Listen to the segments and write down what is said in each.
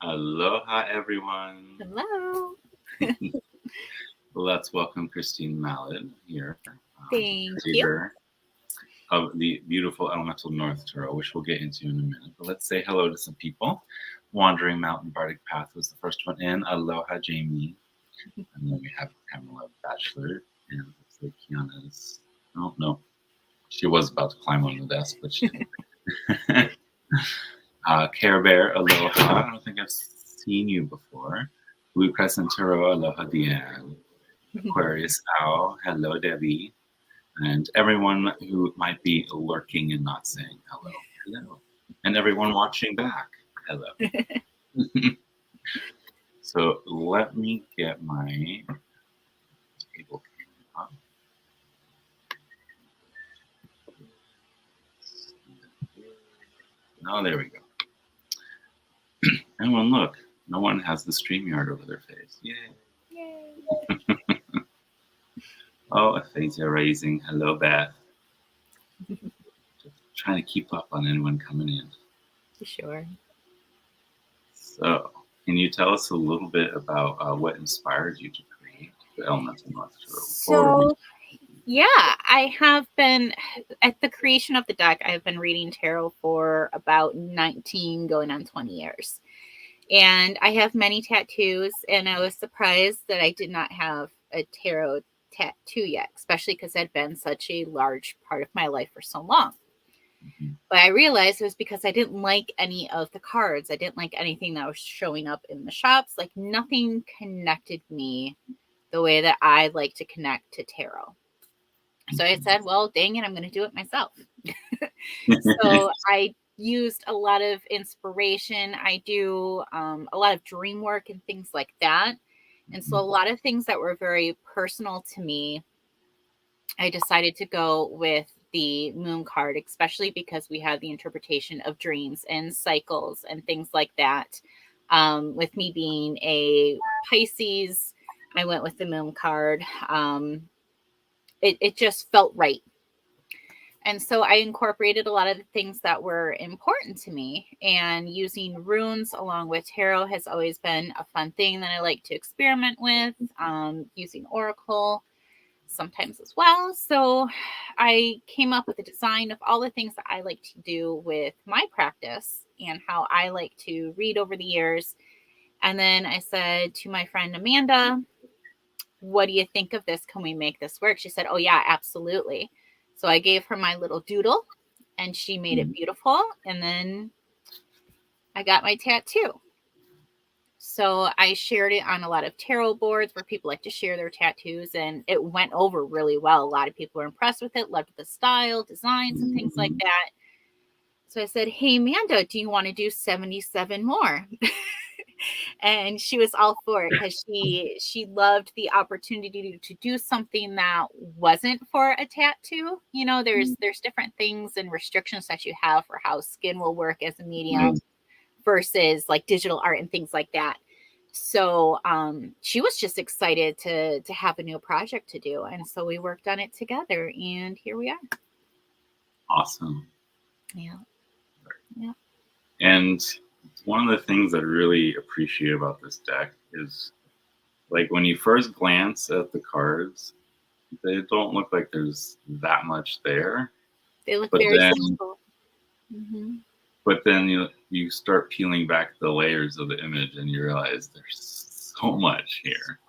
Aloha, everyone. Hello. Let's welcome Christine Mallad here, Thank you. creator of the beautiful Elemental North Tarot, which we'll get into in a minute. But let's say hello to some people. Wandering Mountain Bardic Path was the first one in. Aloha, Jamie. And then we have Pamela Bachelor. And looks like Kiana's. Oh, no. She was about to climb on the desk, but she didn't. Care Bear, aloha. I don't think I've seen you before. Blue Crescent Tarot, aloha, Deanne. Aquarius Owl, hello, Debbie. And everyone who might be lurking and not saying hello, hello. And everyone watching back, hello. So let me get my table camera up. Oh, there we go. Everyone, look. No one has the StreamYard over their face. Yay. Yay. Oh, aphasia raising. Hello, Beth. Just trying to keep up on anyone coming in. Sure. So, can you tell us a little bit about what inspired you to create the Elemental North Tarot? So, yeah, I have been at the creation of the deck. I have been reading tarot for about 19, going on 20 years. And I have many tattoos, and I was surprised that I did not have a tarot tattoo yet, especially because it had been such a large part of my life for so long. Mm-hmm. But I realized it was because I didn't like any of the cards. I didn't like anything that was showing up in the shops. Like nothing connected me the way that I like to connect to tarot. So I said, well, dang it, I'm going to do it myself. So I used a lot of inspiration. I do a lot of dream work and things like that. And so a lot of things that were very personal to me, I decided to go with the moon card, especially because we have the interpretation of dreams and cycles and things like that. With me being a Pisces, I went with the moon card. It just felt right. And so I incorporated a lot of the things that were important to me, and using runes along with tarot has always been a fun thing that I like to experiment with, using Oracle sometimes as well. So I came up with a design of all the things that I like to do with my practice and how I like to read over the years. And then I said to my friend Amanda, what do you think of this? Can we make this work? She said, oh yeah, absolutely. So I gave her my little doodle and she made it beautiful. And then I got my tattoo. So I shared it on a lot of tarot boards where people like to share their tattoos, and it went over really well. A lot of people were impressed with it, loved the style, designs, and things like that. So I said, hey, Amanda, do you want to do 77 more? And she was all for it because she loved the opportunity to do something that wasn't for a tattoo. You know, there's different things and restrictions that you have for how skin will work as a medium versus like digital art and things like that. So she was just excited to have a new project to do, and so we worked on it together, and here we are. Awesome. Yeah. And one of the things that I really appreciate about this deck is, like, when you first glance at the cards, they don't look like there's that much there. They look very simple. But then you start peeling back the layers of the image and you realize there's so much here.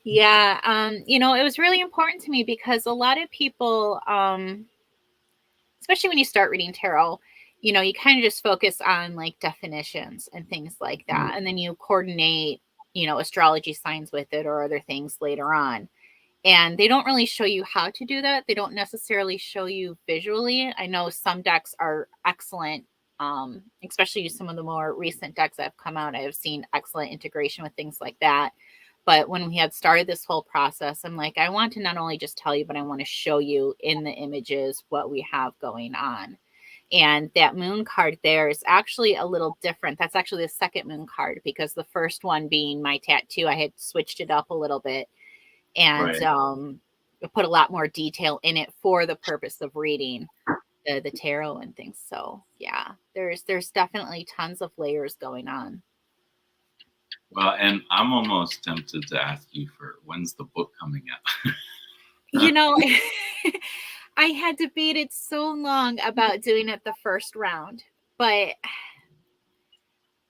Yeah. It was really important to me because a lot of people, especially when you start reading tarot, you kind of just focus on like definitions and things like that. And then you coordinate, astrology signs with it or other things later on. And they don't really show you how to do that. They don't necessarily show you visually. I know some decks are excellent, especially some of the more recent decks that have come out. I have seen excellent integration with things like that. But when we had started this whole process, I'm like, I want to not only just tell you, but I want to show you in the images what we have going on. And that moon card there is actually a little different. That's actually the second moon card, because the first one being my tattoo, I had switched it up a little bit and put a lot more detail in it for the purpose of reading the tarot and things. So yeah, there's definitely tons of layers going on. Well, and I'm almost tempted to ask you for when's the book coming out? You know, I had debated so long about doing it the first round, but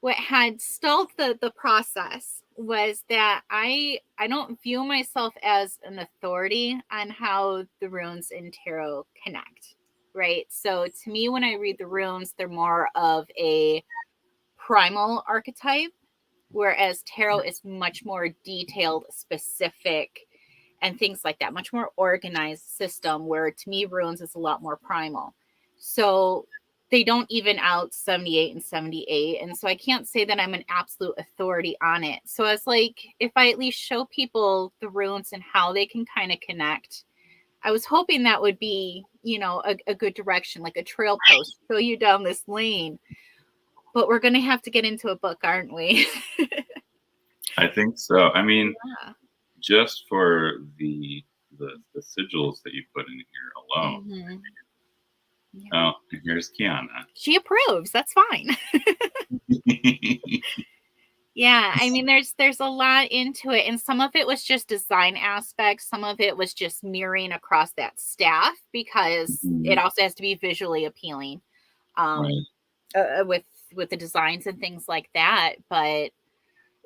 what had stalled the process was that I don't view myself as an authority on how the runes in tarot connect, right? So to me, when I read the runes, they're more of a primal archetype, whereas tarot is much more detailed, specific, and things like that, much more organized system, where to me runes is a lot more primal. So they don't even out 78 and 78, and so I can't say that I'm an absolute authority on it. So I was like, if I at least show people the runes and how they can kind of connect, I was hoping that would be, a good direction, like a trail post, show you down this lane. But we're going to have to get into a book, aren't we? I think so. I mean, Yeah. just for the sigils that you put in here alone. Mm-hmm. Yeah. Oh, and here's Kiana. She approves. That's fine. Yeah, I mean, there's a lot into it, and some of it was just design aspects. Some of it was just mirroring across that staff, because it also has to be visually appealing, Right. With the designs and things like that. But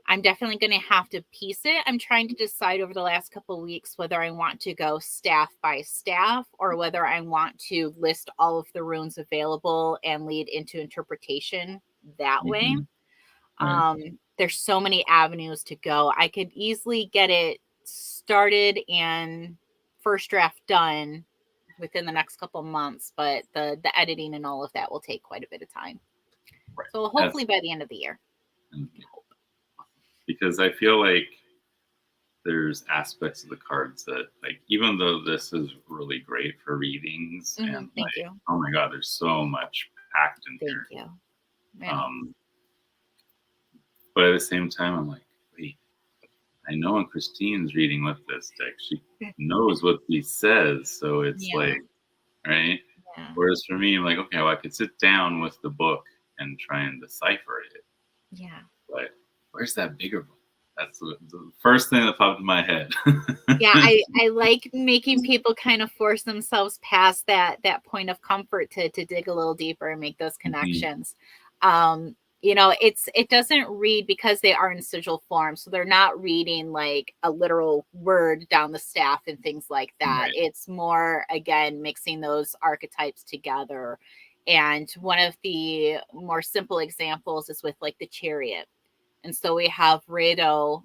I'm definitely going to have to piece it. I'm trying to decide over the last couple of weeks whether I want to go staff by staff, or whether I want to list all of the runes available and lead into interpretation that way. Right. There's so many avenues to go. I could easily get it started and first draft done within the next couple of months, but the editing and all of that will take quite a bit of time. Right. So hopefully by the end of the year. Because I feel like there's aspects of the cards that, like, even though this is really great for readings, and Thank you. oh my god, there's so much packed in here. Thank you. Yeah. But at the same time, I'm like, wait, I know when Christine's reading with this deck, she knows what he says, so it's like, right? Yeah. Whereas for me, I'm like, okay, well, I could sit down with the book and try and decipher it. Yeah. But where's that bigger book? That's the first thing that popped in my head. Yeah, I like making people kind of force themselves past that point of comfort to dig a little deeper and make those connections. It doesn't read, because they are in sigil form, so they're not reading like a literal word down the staff and things like that. Right. It's more, again, mixing those archetypes together. And one of the more simple examples is with like the chariot. And so we have Rado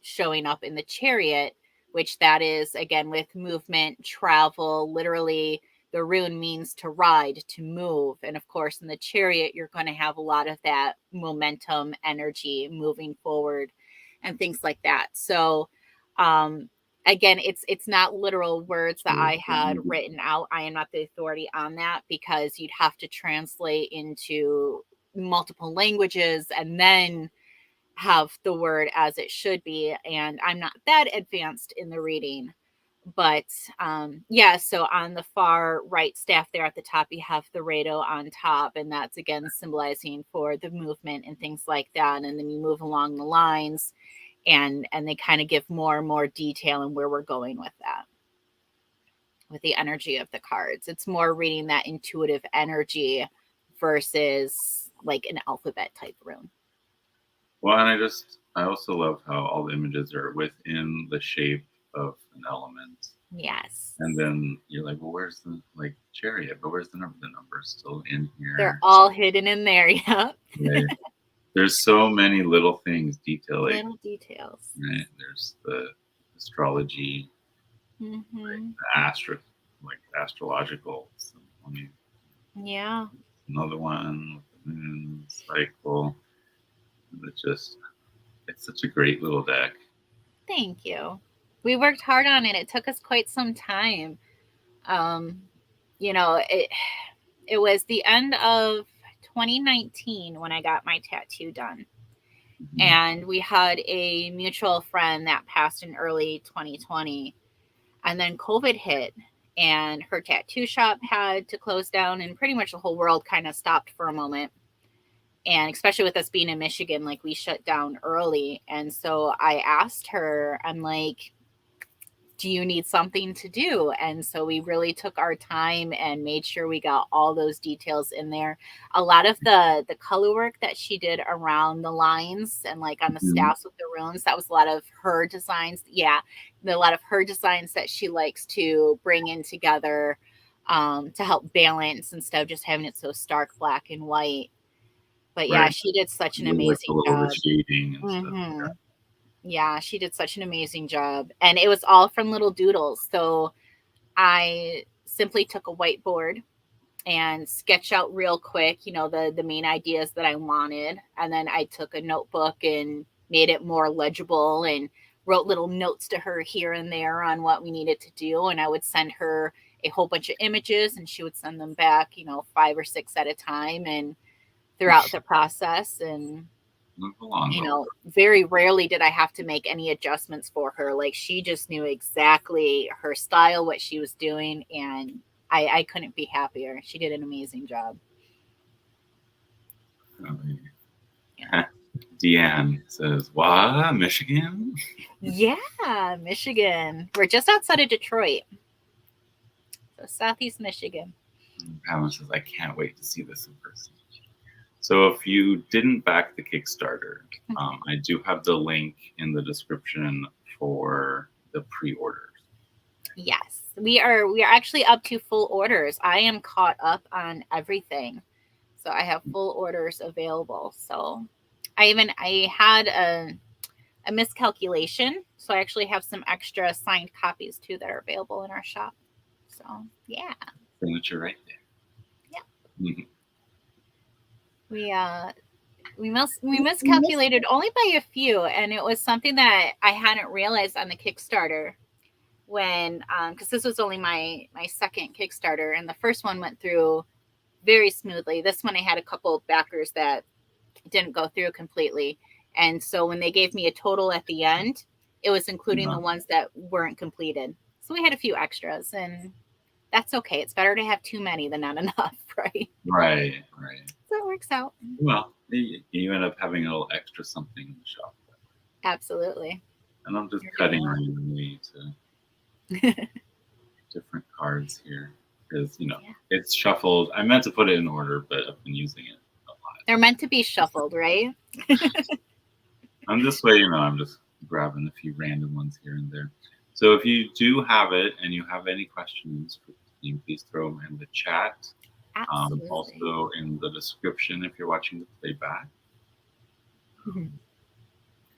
showing up in the chariot, which that is, again, with movement, travel, literally the rune means to ride, to move. And of course, in the chariot, you're going to have a lot of that momentum, energy, moving forward and things like that. So, again, it's not literal words that I had written out. I am not the authority on that, because you'd have to translate into multiple languages and then have the word as it should be. And I'm not that advanced in the reading. But so on the far right staff there at the top, you have the Rado on top, and that's again symbolizing for the movement and things like that. And then you move along the lines, and they kind of give more and more detail in where we're going with that, with the energy of the cards. It's more reading that intuitive energy versus like an alphabet type rune. Well, and I also love how all the images are within the shape of an element. Yes. And then you're like, well, where's the chariot? But where's the number? The number's still in here. They're all hidden in there. Yeah. Right. There's so many little things detailing. Little details. Right. There's the astrology, astrological. Yeah. Another one with the moon cycle. It's such a great little deck. Thank you. We worked hard on it. It took us quite some time. It was the end of 2019 when I got my tattoo done. And we had a mutual friend that passed in early 2020. And then COVID hit. and her tattoo shop had to close down, and pretty much the whole world kind of stopped for a moment. And especially with us being in Michigan, like we shut down early. And so I asked her, I'm like, do you need something to do? And so we really took our time and made sure we got all those details in there. A lot of the color work that she did around the lines and like on the staffs with the runes, that was a lot of her designs. Yeah, a lot of her designs that she likes to bring in together to help balance instead of just having it so stark black and white. But yeah, she did such an amazing job. Shading and stuff. Yeah, she did such an amazing job. And it was all from little doodles. So I simply took a whiteboard and sketch out real quick, you know, the main ideas that I wanted. And then I took a notebook and made it more legible and wrote little notes to her here and there on what we needed to do. And I would send her a whole bunch of images and she would send them back, you know, 5 or 6 at a time and throughout the process. And you know, very rarely did I have to make any adjustments for her. Like she just knew exactly her style, what she was doing, and I couldn't be happier. She did an amazing job. Yeah. Deanne says, "What, Michigan?" Yeah, Michigan. We're just outside of Detroit, so Southeast Michigan. Pamela says, "I can't wait to see this in person." So if you didn't back the Kickstarter, I do have the link in the description for the pre-orders. Yes, we are actually up to full orders. I am caught up on everything. So I have full orders available. So I had a miscalculation. So I actually have some extra signed copies too that are available in our shop. So yeah. Signature right there. Yeah. Mm-hmm. We miscalculated only by a few, and it was something that I hadn't realized on the Kickstarter when because this was only my second Kickstarter, and the first one went through very smoothly. This one I had a couple of backers that didn't go through completely, and so when they gave me a total at the end, it was including the ones that weren't completed. So we had a few extras, and that's okay. It's better to have too many than not enough, right? Right. So it works out. Well, you end up having a little extra something in the shop. Absolutely. And I'm just cutting randomly to different cards here because, you know, it's shuffled. I meant to put it in order, but I've been using it a lot. They're meant to be shuffled, right? I'm this way, you know, I'm just grabbing a few random ones here and there. So if you do have it and you have any questions, please throw them in the chat. Also in the description if you're watching the playback.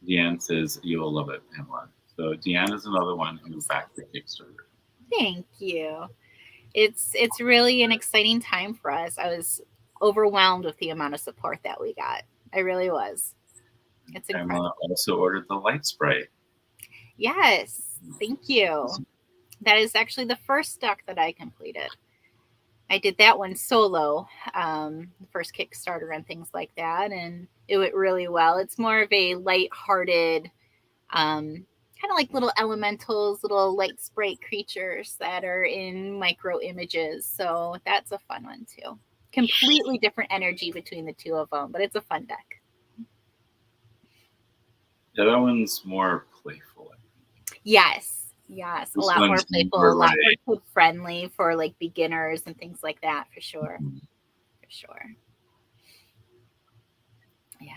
Deanne says you'll love it, Pamela. So Deanne is another one who backed the Kickstarter. Thank you. It's really an exciting time for us. I was overwhelmed with the amount of support that we got. I really was. It's incredible. Pamela also ordered the light spray. Yes, thank you. That is actually the first stock that I completed. I did that one solo, the first Kickstarter and things like that, and it went really well. It's more of a light-hearted, kind of like little elementals, little light sprite creatures that are in micro images. So that's a fun one too. Completely different energy between the two of them, but it's a fun deck. Yeah, that one's more playful. Yes. Yes, a lot more playful, a lot more friendly for like beginners and things like that, for sure. For sure. Yeah.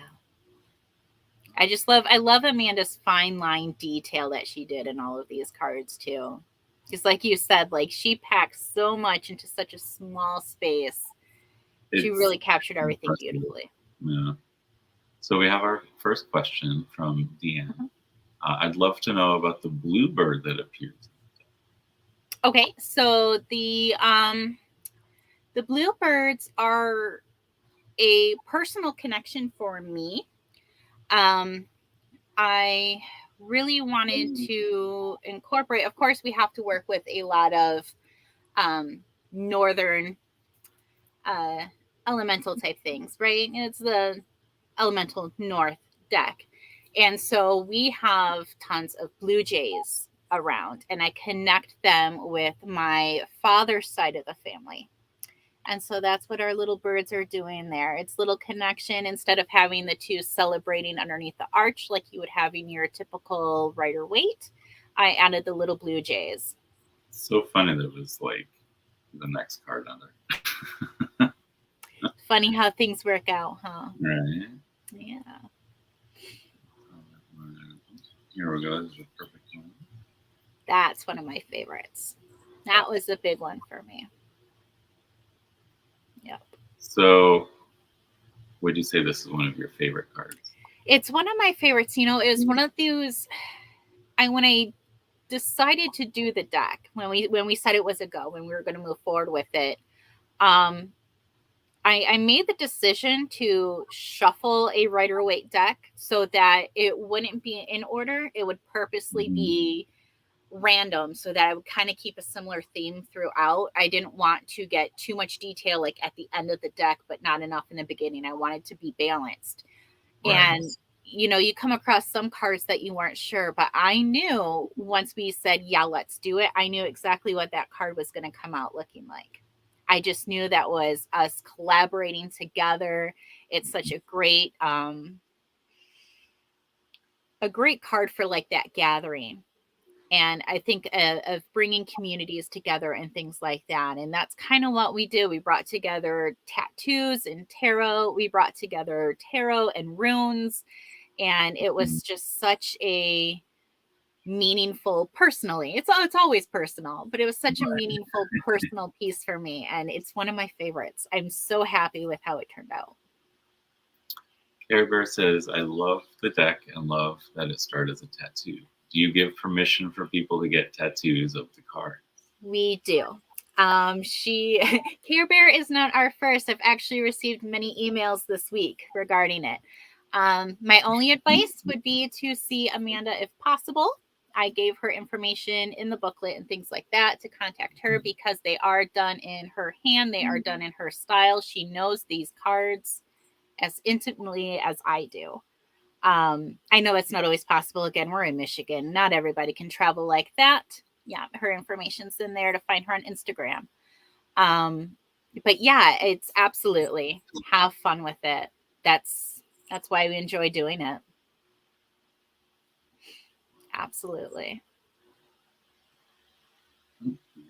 I love Amanda's fine line detail that she did in all of these cards too. Because like you said, like she packs so much into such a small space. She really captured everything beautifully. Yeah. So we have our first question from Deanne. I'd love to know about the bluebird that appears. Okay, so the bluebirds are a personal connection for me. I really wanted to incorporate. Of course, we have to work with a lot of northern elemental type things, right? It's the elemental north deck. And so we have tons of blue jays around, and I connect them with my father's side of the family. And so that's what our little birds are doing there. It's little connection. Instead of having the two celebrating underneath the arch like you would have in your typical Rider Waite, I added the little blue jays. So funny that it was like the next card under. Funny how things work out, huh? Right. Yeah. Here we go. This is a perfect one. That's one of my favorites. That was a big one for me. Yep. So, would you say this is one of your favorite cards? It's one of my favorites. You know, it was one of those. When I decided to do the deck, when we said it was a go, when we were going to move forward with it, I made the decision to shuffle a Rider Waite deck so that it wouldn't be in order. It would purposely be random so that I would kind of keep a similar theme throughout. I didn't want to get too much detail like at the end of the deck, but not enough in the beginning. I wanted to be balanced. Right. And you know, you come across some cards that you weren't sure, but I knew once we said, yeah, let's do it, I knew exactly what that card was going to come out looking like. I just knew that was us collaborating together. It's such a great card for like that gathering. And I think of bringing communities together and things like that. And that's kind of what we do. We brought together tattoos and tarot. We brought together tarot and runes. And it was just such a meaningful, personally, it's always personal, but it was such a meaningful personal piece for me. And it's one of my favorites. I'm so happy with how it turned out. Care Bear says, I love the deck and love that it started as a tattoo. Do you give permission for people to get tattoos of the cards? We do. Care Bear is not our first. I've actually received many emails this week regarding it. My only advice would be to see Amanda if possible. I gave her information in the booklet and things like that to contact her because they are done in her hand. They are done in her style. She knows these cards as intimately as I do. I know it's not always possible. Again, we're in Michigan. Not everybody can travel like that. Yeah, her information's in there to find her on Instagram. But yeah, it's absolutely have fun with it. That's why we enjoy doing it. Absolutely.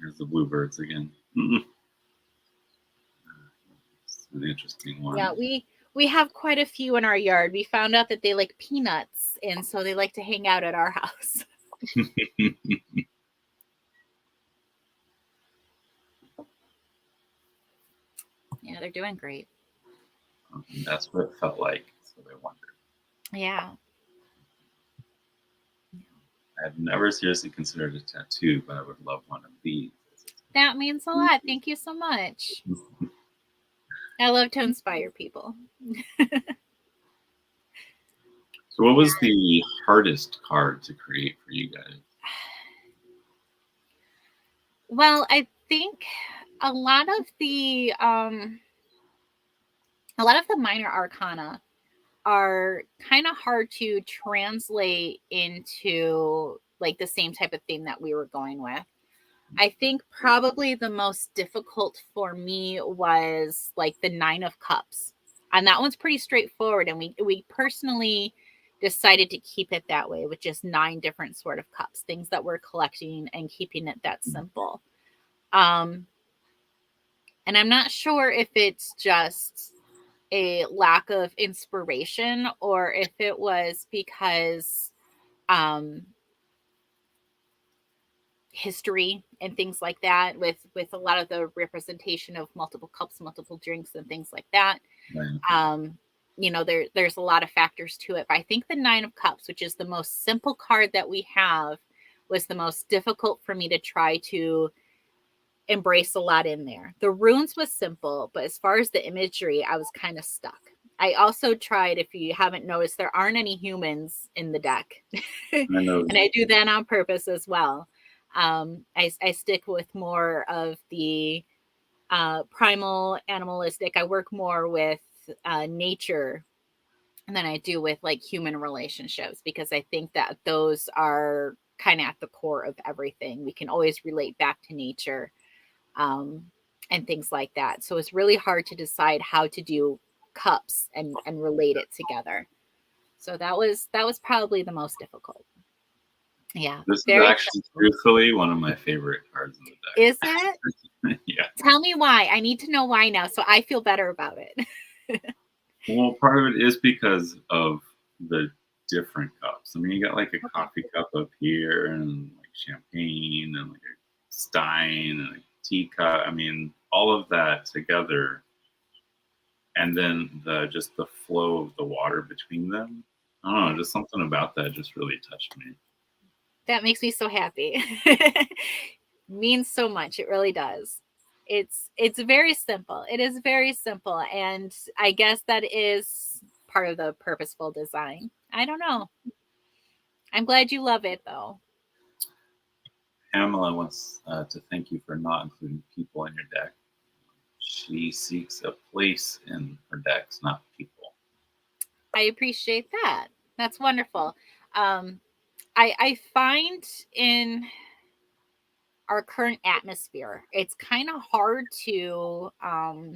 Here's the bluebirds again. It's an interesting one. Yeah, we have quite a few in our yard. We found out that they like peanuts, and so they like to hang out at our house. Yeah, they're doing great. That's what it felt like. So I wondered. Yeah. I've never seriously considered a tattoo, but I would love one of these. That means a lot. Thank you so much. I love to inspire people. So what was the hardest card to create for you guys? Well, I think a lot of the minor arcana are kind of hard to translate into like the same type of theme that we were going with. I think probably the most difficult for me was like the 9 of Cups. And that one's pretty straightforward. And we personally decided to keep it that way with just 9 different sort of cups, things that we're collecting and keeping it that simple. And I'm not sure if it's just a lack of inspiration or if it was because history and things like that with a lot of the representation of multiple cups, multiple drinks and things like that. Right. You know, there's a lot of factors to it, but I think the 9 of Cups, which is the most simple card that we have, was the most difficult for me to try to embrace a lot in there. The runes was simple, but as far as the imagery, I was kind of stuck. I also tried, if you haven't noticed, there aren't any humans in the deck. I know. And I do that on purpose as well. I stick with more of the primal animalistic. I work more with nature than I do with like human relationships, because I think that those are kind of at the core of everything. We can always relate back to nature, and things like that. So it's really hard to decide how to do cups and relate it together. So that was probably the most difficult. Yeah, This is very actually truthfully one of my favorite cards in the Is it? deck. Yeah. Tell me why. I need to know why now, so I feel better about it. Well, part of it is because of the different cups. I mean, you got like a Okay. coffee cup up here, and like champagne, and like a stein, and a teacup. I mean, all of that together, and then just the flow of the water between them. I don't know, just something about that just really touched me. That makes me so happy. Means so much. It really does. It's very simple. It is very simple, and I guess that is part of the purposeful design. I don't know. I'm glad you love it though. Pamela wants to thank you for not including people in your deck. She seeks a place in her decks, not people. I appreciate that. That's wonderful. Um, I find in our current atmosphere, it's kind of hard to I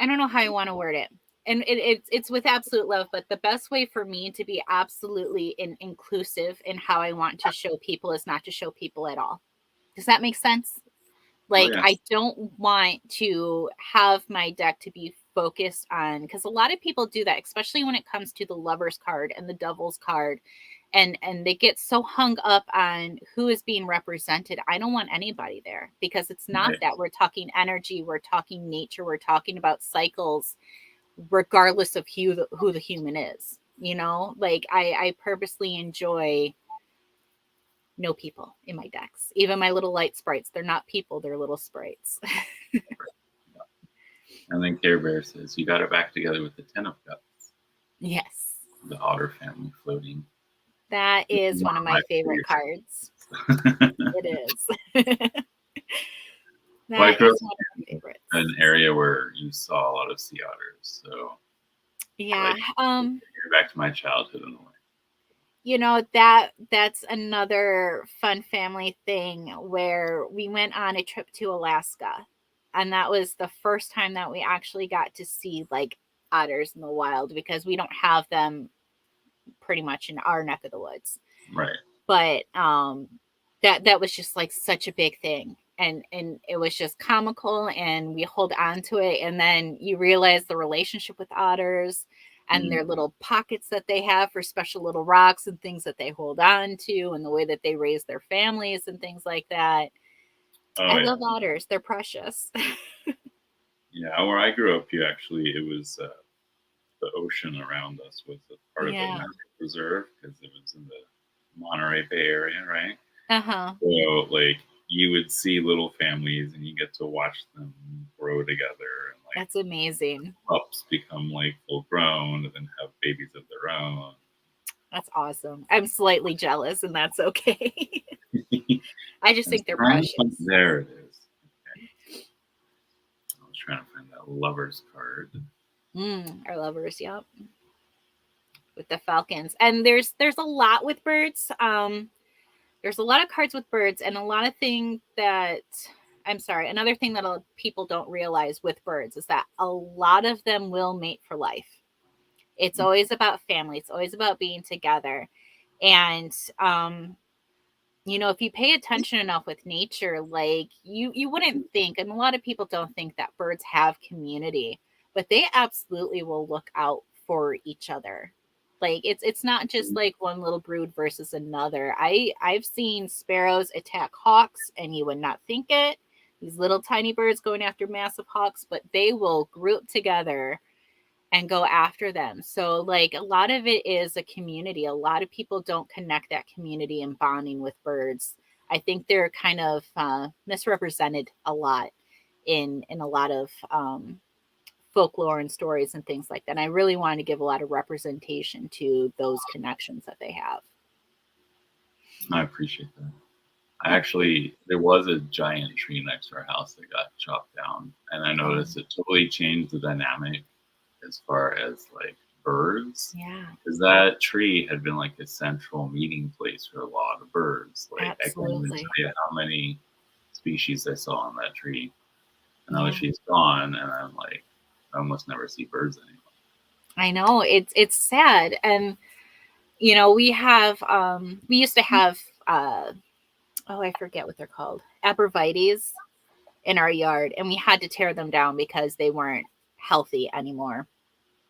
don't know how I want to word it. And it's with absolute love, but the best way for me to be absolutely inclusive in how I want to show people is not to show people at all. Does that make sense? Oh, Like, yeah. I don't want to have my deck to be focused on, because a lot of people do that, especially when it comes to the Lover's card and the Devil's card, and they get so hung up on who is being represented. I don't want anybody there, because it's not Right. that. We're talking energy, we're talking nature, we're talking about cycles, regardless of who the human is. You know, like I purposely enjoy no people in my decks. Even my little light sprites, they're not people, they're little sprites. And then Care Bear says, you got it back together with the Ten of Cups, Yes. the Otter family floating. That is one of my favorite cards. It is. Well, I That grew is up one of my favorites. in an area where you saw a lot of sea otters, so Yeah. you're back to my childhood in a way. You know, that's another fun family thing where we went on a trip to Alaska. And that was the first time that we actually got to see like otters in the wild, because we don't have them pretty much in our neck of the woods. Right. But that was just like such a big thing, and it was just comical, and we hold on to it, and then you realize the relationship with otters and their little pockets that they have for special little rocks and things that they hold on to, and the way that they raise their families and things like that. I love otters. They're precious. Yeah, where I grew up, it was the ocean around us was a part of the natural reserve, because it was in the Monterey Bay Area, right? Uh-huh. So like you would see little families, and you get to watch them grow together, and like That's amazing. pups become like full grown and then have babies of their own. That's awesome. I'm slightly jealous, and that's okay. I just think they're precious. There it is. Okay. I was trying to find that Lover's card. Our lovers, yep. With the falcons. And there's a lot with birds. There's a lot of cards with birds, and a lot of things that another thing that people don't realize with birds is that a lot of them will mate for life. It's always about family. It's always about being together. And you know, if you pay attention enough with nature, like you wouldn't think, and a lot of people don't think, that birds have community, but they absolutely will look out for each other. Like it's not just like one little brood versus another. I've seen sparrows attack hawks, and you would not think it. These little tiny birds going after massive hawks, but they will group together and go after them. So like a lot of it is a community. A lot of people don't connect that community and bonding with birds. I think they're kind of misrepresented a lot in a lot of folklore and stories and things like that. And I really want to give a lot of representation to those connections that they have. I appreciate that. There was a giant tree next to our house that got chopped down, and I noticed it totally changed the dynamic as far as like birds. Yeah, Because that tree had been like a central meeting place for a lot of birds. Like I can't even absolutely. tell you how many species I saw on that tree. And now that Yeah. she's gone, and I'm like, I almost never see birds anymore. I know it's sad. And we used to have oh, I forget what they're called. Abrevieties in our yard, and we had to tear them down because they weren't healthy anymore.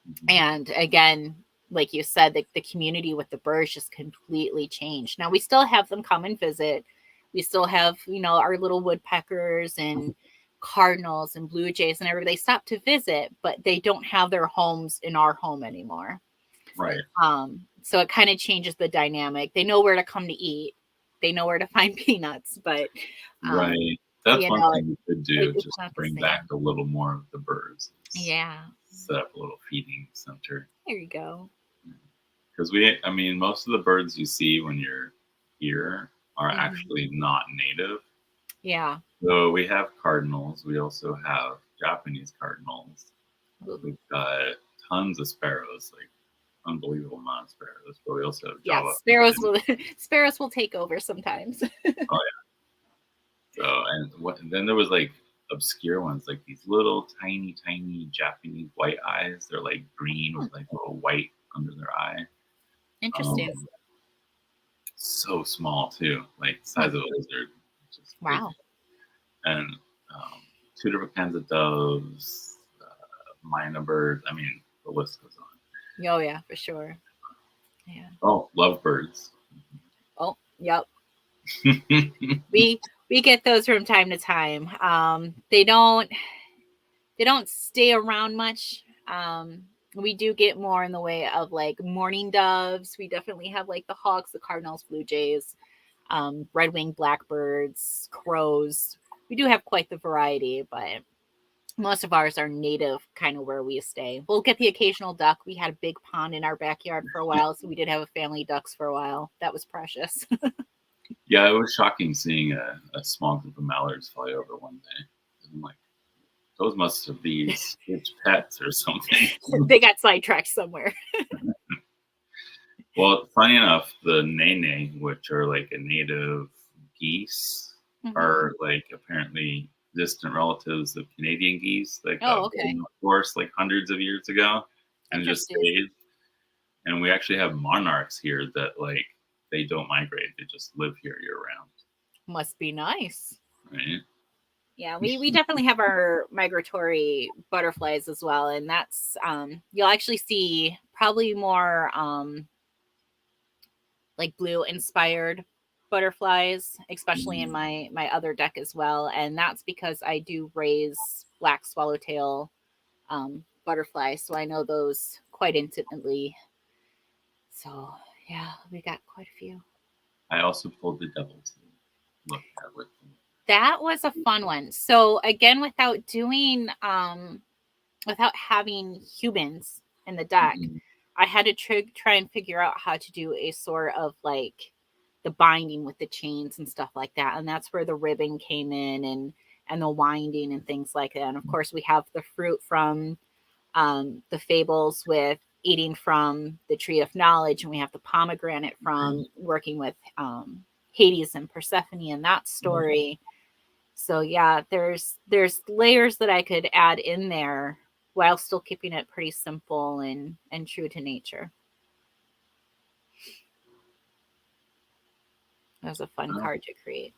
Mhm. And again, like you said, the community with the birds just completely changed. Now we still have them come and visit. We still have, our little woodpeckers and cardinals and blue jays and everybody. They stop to visit, but they don't have their homes in our home anymore. Right. So it kind of changes the dynamic. They know where to come to eat. They know where to find peanuts, but Right. That's you one know, thing you could do, it's just to not the bring back same. a little more of the birds. Yeah, Set up a little feeding center. there you go. Because I mean, most of the birds you see when you're here are Mhm. actually not native. Yeah. So we have cardinals. We also have Japanese cardinals. We've got tons of sparrows, like unbelievable amount of sparrows. But we also have Yeah, Java. sparrows will take over sometimes. Oh yeah. So and then there was like obscure ones, like these little tiny Japanese white eyes. They're like green with like little white under their eye. Interesting. Um, so small too, like the Hmm. size of a lizard. Just crazy. Wow. And two different kinds of doves, myna birds. I mean, the list goes Oh yeah, for sure. Yeah. on. Oh, lovebirds. Oh, yep. We we get those from time to time. They don't stay around much. We do get more in the way of like mourning doves. We definitely have like the hawks, the cardinals, blue jays, red-winged blackbirds, crows. We do have quite the variety, but most of ours are native, kind of where we stay. We'll get the occasional duck. We had a big pond in our backyard for a while, so we did have a family of ducks for a while. That was precious. Yeah, it was shocking seeing a small group of mallards fly over one day. I'm like, those must have been its pets or something. They got sidetracked somewhere. Well, funny enough, the nene, which are like a native geese, Mhm. are like apparently distant relatives of Canadian geese that Oh, got okay. blown off course like hundreds of years ago and just Interesting. stayed. And we actually have monarchs here that like they don't migrate; they just live here year round, Must be nice. right? Yeah, we definitely have our migratory butterflies as well, and that's you'll actually see probably more like blue inspired butterflies, especially in my other deck as well, and that's because I do raise black swallowtail butterflies, so I know those quite intimately. So yeah, we got quite a few. I also pulled the devil to look at with them. That was a fun one. So again, without having humans in the deck, Mhm. I had to try and figure out how to do a sort of like the binding with the chains and stuff like that. And that's where the ribbon came in and the winding and things like that. And of course, we have the fruit from the fables with eating from the tree of knowledge, and we have the pomegranate from working with Hades and Persephone in that story. So yeah, there's layers that I could add in there while still keeping it pretty simple and true to nature. That was a fun Well, card to create.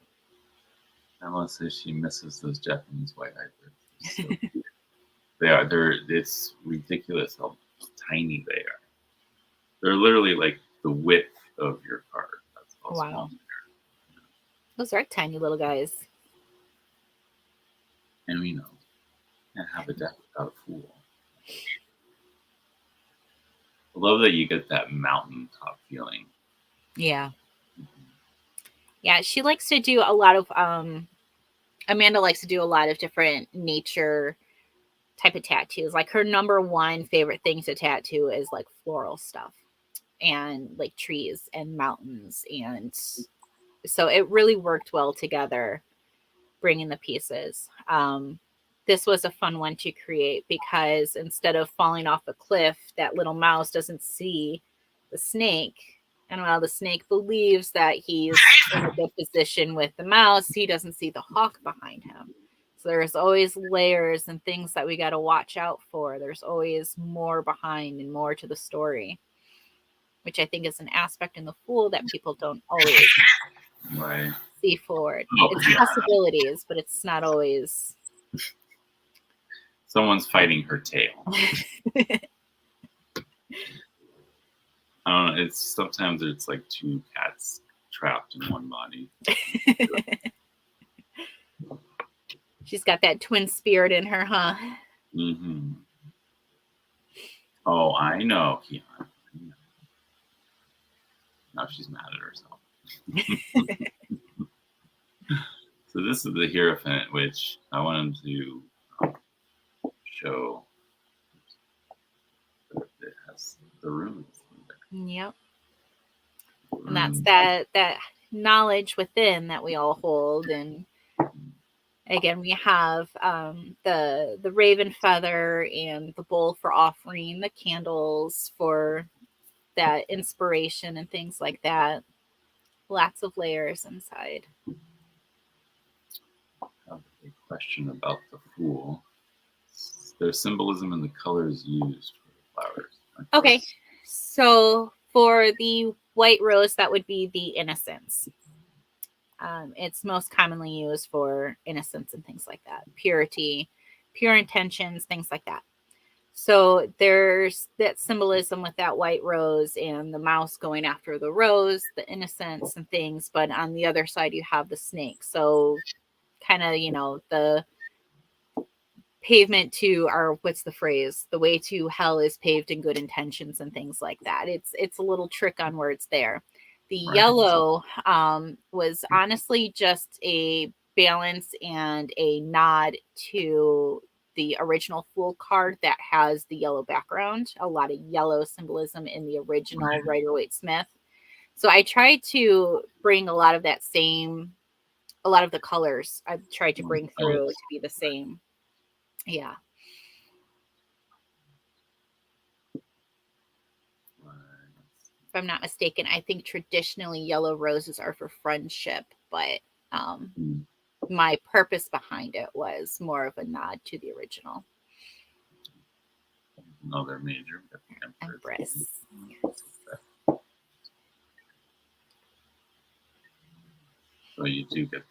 Emma says she misses those Japanese white-eyed birds. So cute. They are. It's ridiculous how tiny they are. They're literally like the width of your card. That's how Wow, small. those are tiny little guys. And we know, can't have a deck without a fool. I love that you get that mountaintop feeling. Yeah, Mhm. yeah. She likes to do a lot of Amanda likes to do a lot of different nature type of tattoos. Like her number one favorite thing to tattoo is like floral stuff and like trees and mountains. And so it really worked well together, bringing the pieces. this was a fun one to create because instead of falling off a cliff, that little mouse doesn't see the snake. And while the snake believes that he's in a good position with the mouse, he doesn't see the hawk behind him. So there's always layers and things that we got to watch out for. There's always more behind and more to the story, which I think is an aspect in the Fool that people don't always see forward. It's possibilities, but it's not always. Someone's fighting her tail. I don't know. It's sometimes it's like two cats trapped in one body. She's got that twin spirit in her, huh? Mm-hmm. Oh, I know, Kiana. Now she's mad at herself. So this is the Hierophant, which I wanted to show that it has the runes. Yep. And that's that knowledge within that we all hold. And again, we have the raven feather and the bowl for offering, the candles for that inspiration and things like that. Lots of layers inside. I have a question about the Fool. There's symbolism in the colors used for the flowers. Okay, so for the white rose, that would be the innocence. It's most commonly used for innocence and things like that, purity, pure intentions, things like that. So there's that symbolism with that white rose and the mouse going after the rose, the innocence and things. But on the other side, you have the snake. So kind of, the pavement to, or what's the phrase? The way to hell is paved in good intentions and things like that. It's a little trick on words there. The yellow was honestly just a balance and a nod to the original Fool card that has the yellow background. A lot of yellow symbolism in the original Rider-Waite-Smith. So I tried to bring a lot of that same, a lot of the colors I've tried to bring through to be the same. Yeah. If I'm not mistaken, I think traditionally yellow roses are for friendship, but my purpose behind it was more of a nod to the original. Another major Empress. So you do get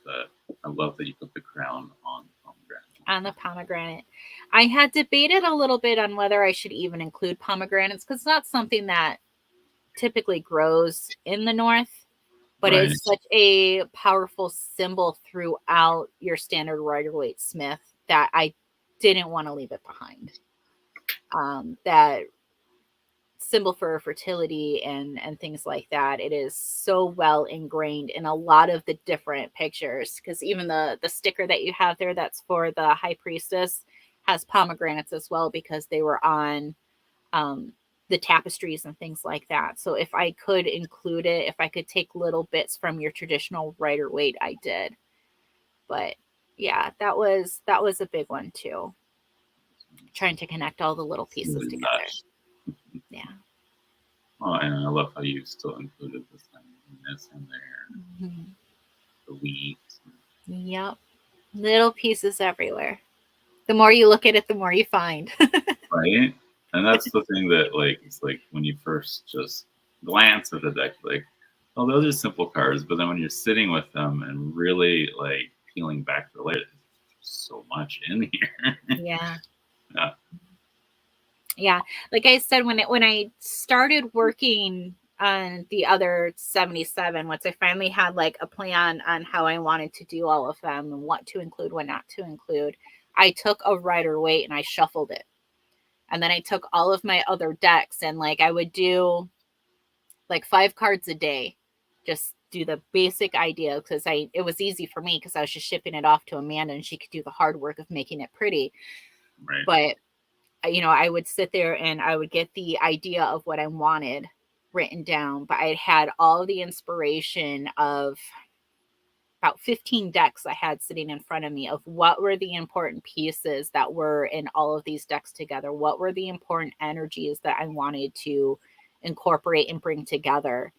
I love that you put the crown on pomegranate. On the pomegranate. I had debated a little bit on whether I should even include pomegranates because it's not something that typically grows in the north, but it's such a powerful symbol throughout your standard Rider-Waite-Smith that I didn't want to leave it behind. That symbol for fertility and things like that, it is so well ingrained in a lot of the different pictures, because even the sticker that you have there that's for the high priestess has pomegranates as well, because they were on the tapestries and things like that. So if I could include it, if I could take little bits from your traditional Rider-Waite, I did. But yeah, that was a big one too, trying to connect all the little pieces together. Yeah. Oh, and I love how you still included this in there. Mm-hmm. The wheat. Yep. Little pieces everywhere. The more you look at it, the more you find. Right? And that's the thing that, like, it's like when you first just glance at the deck, like, oh, those are simple cards. But then when you're sitting with them and really, like, peeling back the layers, there's so much in here. Yeah. Yeah. Yeah, like I said, when I started working on the other 77, once I finally had like a plan on how I wanted to do all of them and what to include, what not to include, I took a Rider-Waite and I shuffled it. And then I took all of my other decks and like I would do like 5 cards a day, just do the basic idea, because it was easy for me because I was just shipping it off to Amanda and she could do the hard work of making it pretty. Right. But I would sit there and I would get the idea of what I wanted written down, but I had all the inspiration of about 15 decks I had sitting in front of me of what were the important pieces that were in all of these decks together. What were the important energies that I wanted to incorporate and bring together.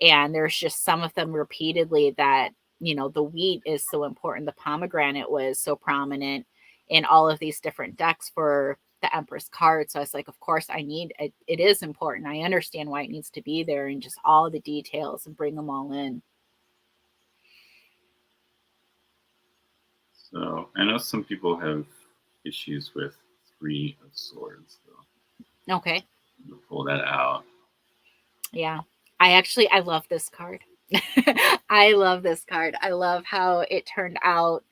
And there's just some of them repeatedly that, you know, the wheat is so important. The pomegranate was so prominent in all of these different decks for the Empress card. So I was like, of course I need it. It is important. I understand why it needs to be there, and just all the details and bring them all in. So I know some people have issues with 3 of Swords. So Okay. we'll pull that out. Yeah. I love this card. I love this card. I love how it turned out.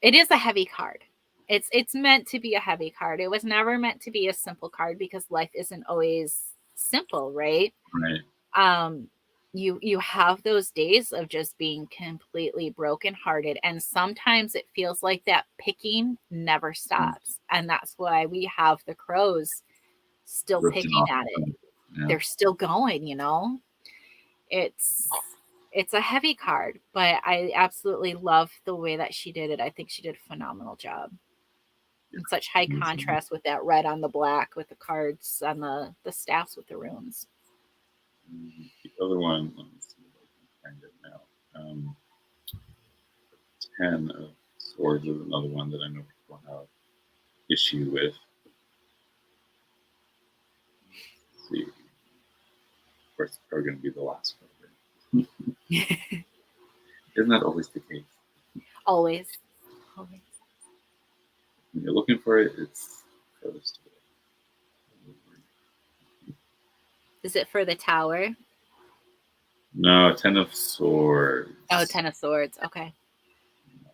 It is a heavy card. It's meant to be a heavy card. It was never meant to be a simple card because life isn't always simple, right? Right. You have those days of just being completely brokenhearted, and sometimes it feels like that picking never stops. And that's why we have the crows still Ripped it picking off. at it. Yeah. They're still going, you know. It's a heavy card, but I absolutely love the way that she did it. I think she did a phenomenal job. In such high contrast with that red on the black, with the cards on the staffs with the runes. The other one, let me see if I can find it now. 10 of Swords is another one that I know people have issue with. Let's see. Of course, it's probably going to be the last one. Isn't that always the case? Always. When you're looking for it, it's furthest away. Is it for the tower? No, 10 of Swords. Oh, 10 of Swords. Okay.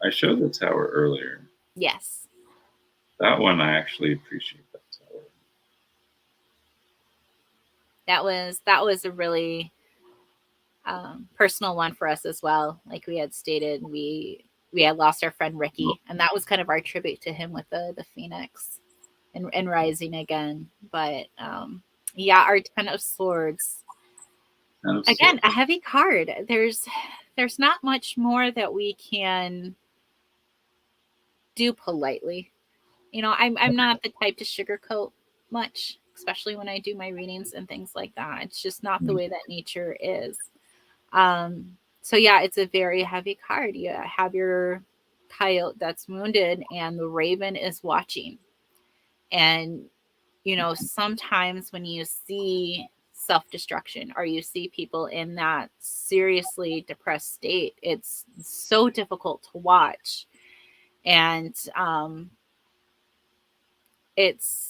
I showed the tower earlier. Yes. That one, I actually appreciate that tower. That was a really personal one for us as well. Like we had stated, we had lost our friend Ricky, and that was kind of our tribute to him with the Phoenix and rising again. But yeah, our 10 of Swords. Again, a heavy card. There's not much more that we can do politely. You know, I'm not the type to sugarcoat much, especially when I do my readings and things like that. It's just not the way that nature is. So yeah, it's a very heavy card. You have your coyote that's wounded, and the raven is watching. And you know, sometimes when you see self-destruction or you see people in that seriously depressed state, it's so difficult to watch. And it's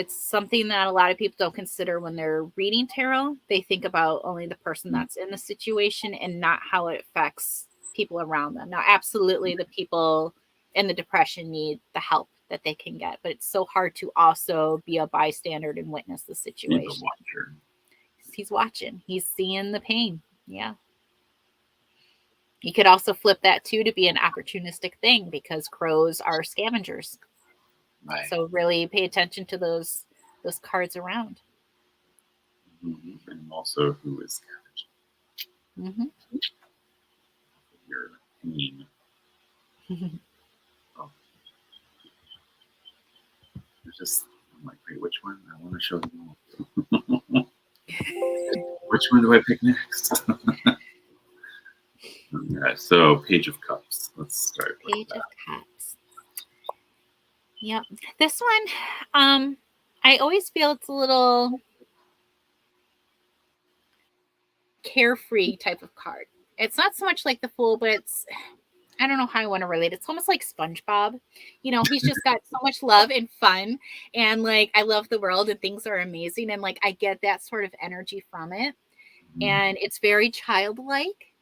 something that a lot of people don't consider when they're reading tarot. They think about only the person that's in the situation and not how it affects people around them. Now, absolutely, the people in the depression need the help that they can get, but it's so hard to also be a bystander and witness the situation. He's watching. He's seeing the pain. Yeah. You could also flip that too to be an opportunistic thing, because crows are scavengers. Right. So really pay attention to those cards around. Mm-hmm. And also who is scavenging. Mm-hmm. Your pain. Oh. I'm like, wait, which one? I want to show them all. Which one do I pick next? Okay, so Page of Cups. Let's start with Page of Cups. Yep. This one, I always feel it's a little carefree type of card. It's not so much like the Fool, but it's, I don't know how I want to relate. It's almost like SpongeBob. You know, he's just got so much love and fun, and like, I love the world and things are amazing. And like, I get that sort of energy from it. And it's very childlike.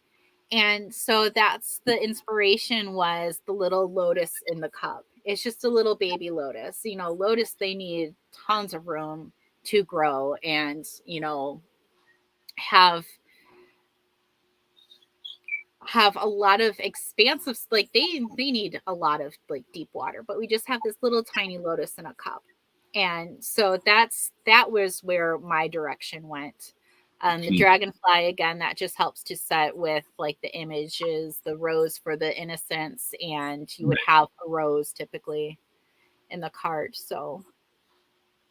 And so that's the inspiration, was the little lotus in the cup. It's just a little baby lotus. You know, lotus, they need tons of room to grow and, you know, have a lot of expansive, like they need a lot of like deep water, but we just have this little tiny lotus in a cup. And so that was where my direction went. The dragonfly, again, that just helps to set with like the images, the rose for the innocence, and you would have a rose typically in the card. So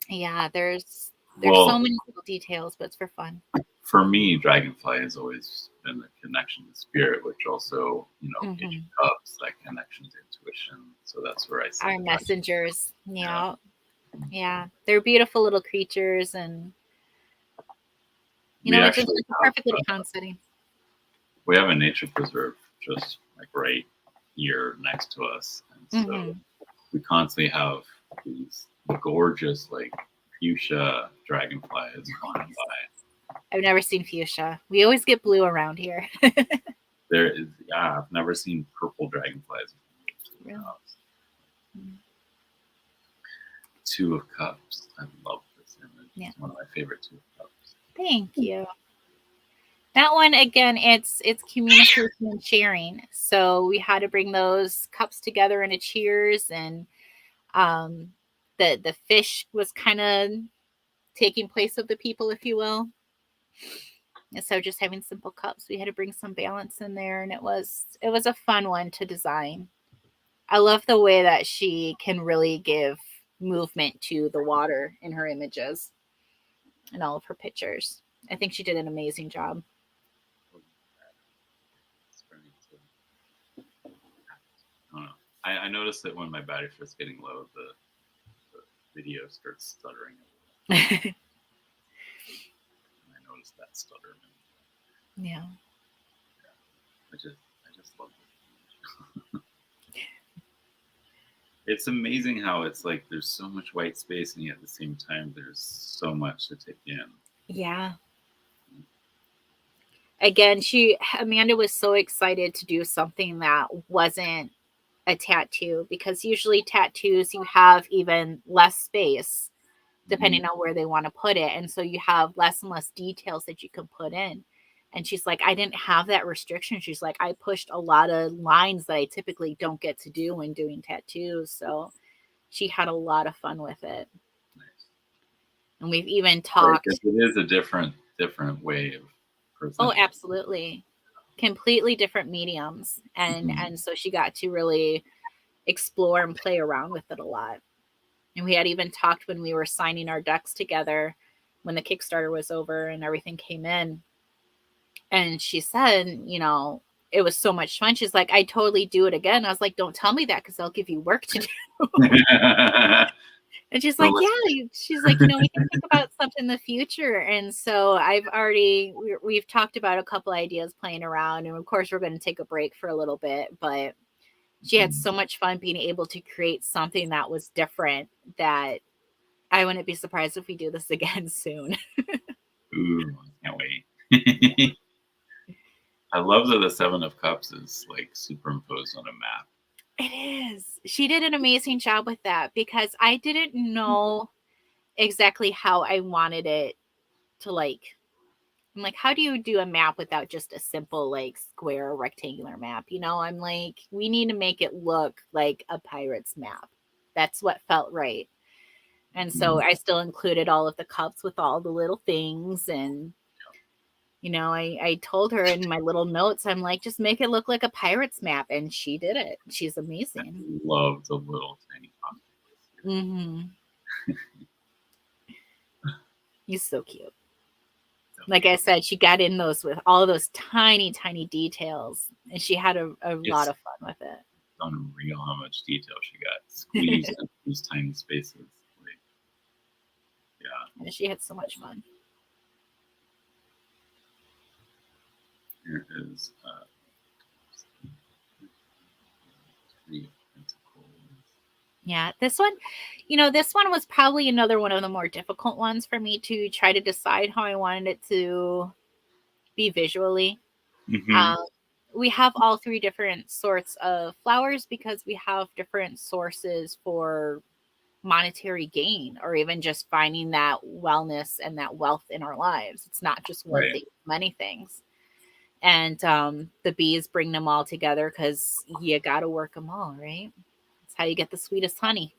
yeah, there's so many little details, but it's for fun. For me, dragonfly has always been a connection to spirit, which also, Page of Cups, that connection to intuition. So that's where I see our messengers. Yeah. They're beautiful little creatures, and it's just a perfect little pond setting. We have a nature preserve just like right here next to us, and so we constantly have these gorgeous like fuchsia dragonflies flying by. I've never seen fuchsia. We always get blue around here. There is, I've never seen purple dragonflies. Really? Two of Cups. I love this image. Yeah. It's one of my favorite Two of Cups. Thank you. That one, again, it's communication and sharing. So we had to bring those cups together in a cheers, and the fish was kind of taking place of the people, if you will. And so just having simple cups, we had to bring some balance in there, and it was a fun one to design. I love the way that she can really give movement to the water in her images and all of her pictures. I think she did an amazing job. I noticed that when my battery starts getting low, the video starts stuttering. I noticed that stutter. Yeah. I just love it. It's amazing how it's like there's so much white space, and yet at the same time there's so much to take in. Yeah. Again, Amanda was so excited to do something that wasn't a tattoo, because usually tattoos you have even less space depending on where they want to put it, and so you have less and less details that you can put in. And she's like, I didn't have that restriction. She's like, I pushed a lot of lines that I typically don't get to do when doing tattoos. So she had a lot of fun with it. Nice. And we've even talked. It is a different way of presenting. Oh, absolutely. Completely different mediums. And so she got to really explore and play around with it a lot. And we had even talked when we were signing our decks together, when the Kickstarter was over and everything came in. And she said, it was so much fun. She's like, I totally do it again. I was like, don't tell me that, because I'll give you work to do. And she's like, yeah. She's like, we can think about something in the future. And so we've talked about a couple ideas playing around. And of course, we're going to take a break for a little bit. But she had so much fun being able to create something that was different, that I wouldn't be surprised if we do this again soon. Ooh, can't wait. I love that the Seven of Cups is like superimposed on a map. It is. She did an amazing job with that, because I didn't know exactly how I wanted it to I'm like, how do you do a map without just a simple square or rectangular map? I'm like, we need to make it look like a pirate's map. That's what felt right. And so I still included all of the cups with all the little things. And, I told her in my little notes, I'm like, just make it look like a pirate's map. And she did it. She's amazing. I love the little tiny cups. He's so cute. Like I said, she got in those with all those tiny, tiny details. And she had a lot of fun with it. It's unreal how much detail she got squeezed into these tiny spaces. And she had so much fun. Here is Three of Pentacles. Yeah, this one was probably another one of the more difficult ones for me to try to decide how I wanted it to be visually. We have all three different sorts of flowers, because we have different sources for monetary gain, or even just finding that wellness and that wealth in our lives. It's not just one thing, many things. And the bees bring them all together, because you got to work them all, right? That's how you get the sweetest honey.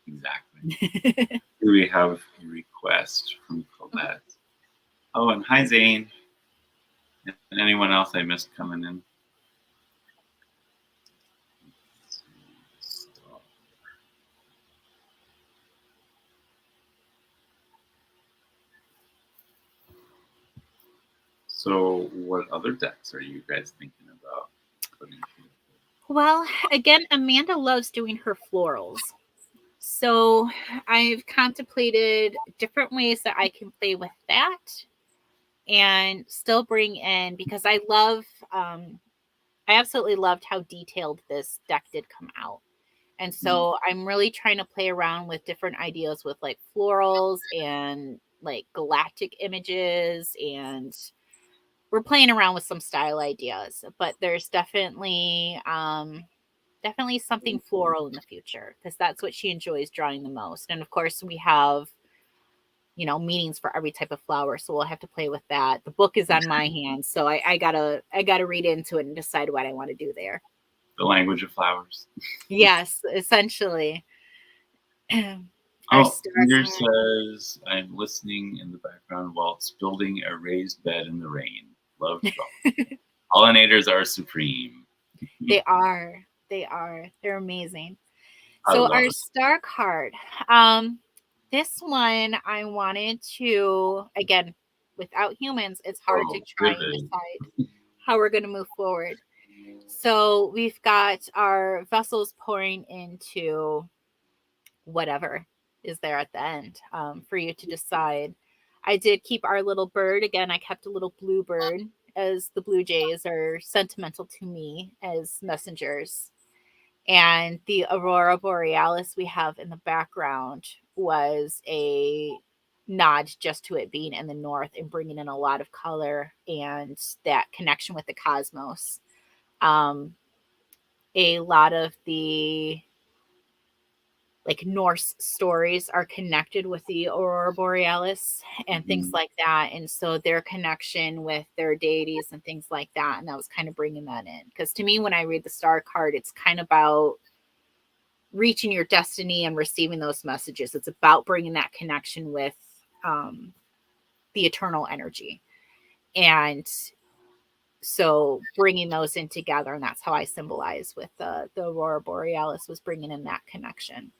Exactly. Do we have a request from Colette? Oh, and hi, Zane. And anyone else I missed coming in? So, what other decks are you guys thinking about putting together? Well, again, Amanda loves doing her florals. So I've contemplated different ways that I can play with that and still bring in, because I absolutely loved how detailed this deck did come out. And so I'm really trying to play around with different ideas with like florals and like galactic images, and we're playing around with some style ideas, but there's definitely something floral in the future, because that's what she enjoys drawing the most. And of course we have, meanings for every type of flower, so we'll have to play with that. The book is on my hands, so I gotta read into it and decide what I want to do there. The language of flowers. Yes, essentially. Peter says, I'm listening in the background whilst building a raised bed in the rain. Love pollinators are supreme. They are. They're amazing. I So love our it. star card, this one I wanted to, again, without humans, it's hard to try and decide how we're going to move forward. So we've got our vessels pouring into whatever is there at the end, for you to decide. I did keep our little bird. Again, I kept a little blue bird, as the blue jays are sentimental to me as messengers. And the aurora borealis we have in the background was a nod just to it being in the north and bringing in a lot of color and that connection with the cosmos. A lot of the like Norse stories are connected with the aurora borealis and things like that, and so their connection with their deities and things like that, and that was kind of bringing that in, because to me when I read the star card, it's kind of about reaching your destiny and receiving those messages. It's about bringing that connection with the eternal energy, and so bringing those in together, and that's how I symbolize with the aurora borealis, was bringing in that connection.